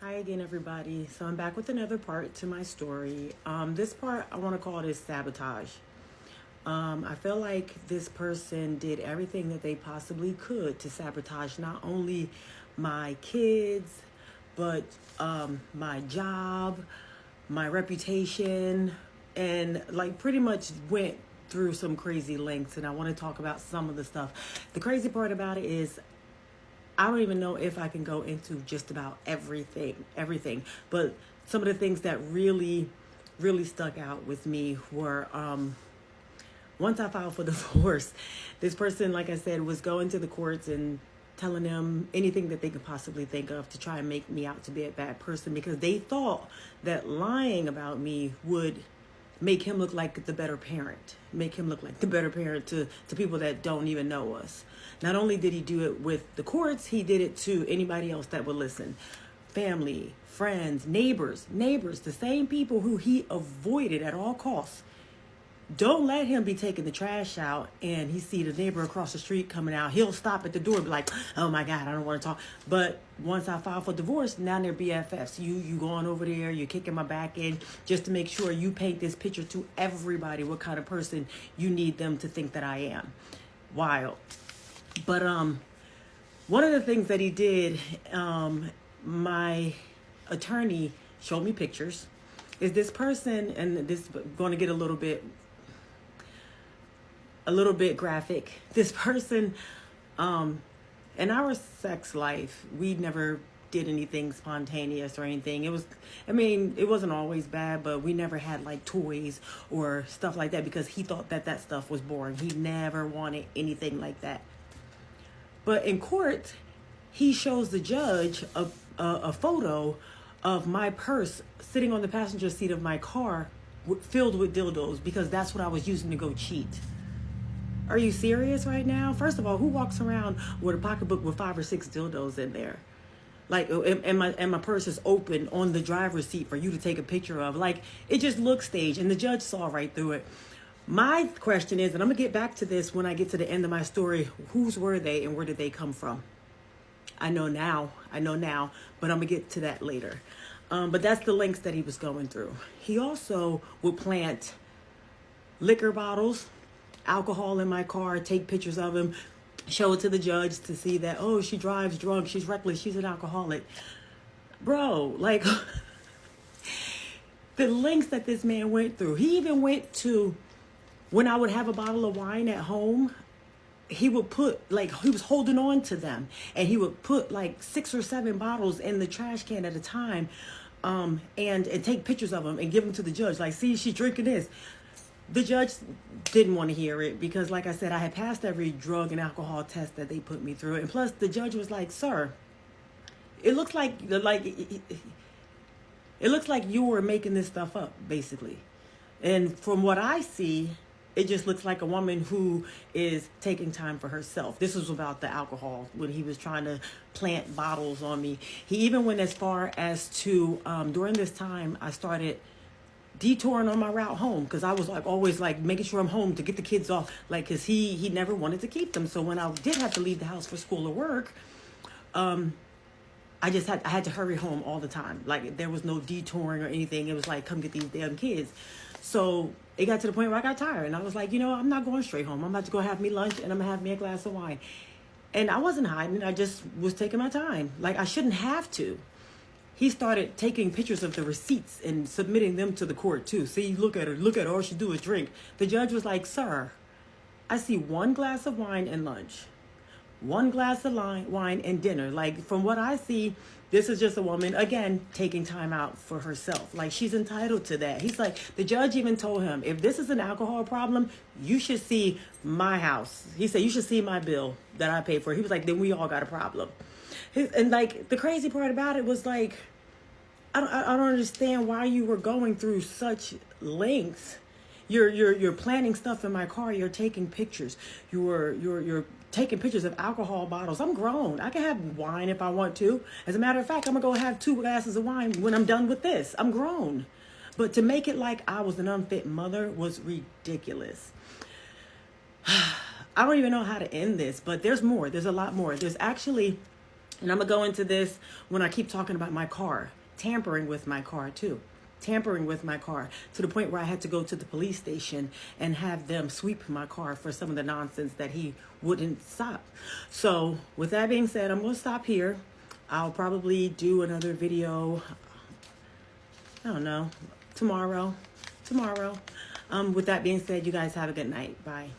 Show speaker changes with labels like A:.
A: Hi again, everybody. So I'm back with another part to my story. This part I want to call this sabotage. I feel like this person did everything that they possibly could to sabotage not only my kids, but my job, my reputation, and like pretty much went through some crazy lengths. And I want to talk about some of the stuff. The crazy part about it is I don't even know if I can go into just about everything. But some of the things that really stuck out with me were once I filed for divorce, this person, like I said, was going to the courts and telling them anything that they could possibly think of to try and make me out to be a bad person because they thought that lying about me would make him look like the better parent, make him look like the better parent to people that don't even know us. Not only did he do it with the courts, he did it to anybody else that would listen. Family, friends, neighbors, the same people who he avoided at all costs. Don't let him be taking the trash out and he see the neighbor across the street coming out. He'll stop at the door and be like, oh my God, I don't want to talk. But once I file for divorce, now they're BFFs. You going over there, you're kicking my back in just to make sure you paint this picture to everybody what kind of person you need them to think that I am. Wild. But one of the things that he did, my attorney showed me pictures, is this person, and this is going to get a little bit graphic. This person, in our sex life, we never did anything spontaneous or anything. It wasn't always bad, but we never had like toys or stuff like that because he thought that stuff was boring. He never wanted anything like that. But in court, he shows the judge a photo of my purse sitting on the passenger seat of my car filled with dildos because that's what I was using to go cheat. Are you serious right now? First of all, who walks around with a pocketbook with 5 or 6 dildos in there? Like, and my purse is open on the driver's seat for you to take a picture of. Like, it just looks staged, and the judge saw right through it. My question is, and I'm going to get back to this when I get to the end of my story, whose were they and where did they come from? I know now, but I'm going to get to that later. But that's the lengths that he was going through. He also would plant liquor bottles, alcohol in my car, take pictures of him, show it to the judge to see that, oh, she drives drunk, she's reckless, she's an alcoholic. Bro, like, the lengths that this man went through. He even went to, when I would have a bottle of wine at home, he would put, like, he was holding on to them, and he would put like 6 or 7 bottles in the trash can at a time, and take pictures of them and give them to the judge. Like, see, she's drinking this. The judge didn't want to hear it because, like I said, I had passed every drug and alcohol test that they put me through. And plus, the judge was like, sir, it looks like you were making this stuff up, basically. And from what I see, it just looks like a woman who is taking time for herself. This was about the alcohol when he was trying to plant bottles on me. He even went as far as to, during this time, I started detouring on my route home because I was like always like making sure I'm home to get the kids off, like, because he never wanted to keep them. So when I did have to leave the house for school or work, I had to hurry home all the time. Like, there was no detouring or anything. It was like, come get these damn kids. So it got to the point where I got tired and I was like, I'm not going straight home. I'm about to go have me lunch and I'm gonna have me a glass of wine. And I wasn't hiding. I just was taking my time. Like, I shouldn't have to. He started taking pictures of the receipts and submitting them to the court too. See, look at her, all she do is drink. The judge was like, sir, I see 1 glass of wine and lunch, 1 glass of wine and dinner. Like, from what I see, this is just a woman, again, taking time out for herself. Like, she's entitled to that. He's like, the judge even told him, if this is an alcohol problem, you should see my house. He said, you should see my bill that I paid for. He was like, then we all got a problem. And like, the crazy part about it was like, I don't understand why you were going through such lengths. You're planning stuff in my car. You're taking pictures. You're taking pictures of alcohol bottles. I'm grown. I can have wine if I want to. As a matter of fact, I'm gonna go have 2 glasses of wine when I'm done with this. I'm grown. But to make it like I was an unfit mother was ridiculous. I don't even know how to end this, but there's more. There's a lot more. There's actually And I'm going to go into this when I keep talking about my car, tampering with my car too. Tampering with my car to the point where I had to go to the police station and have them sweep my car for some of the nonsense that he wouldn't stop. So with that being said, I'm going to stop here. I'll probably do another video, I don't know, tomorrow. With that being said, you guys have a good night. Bye.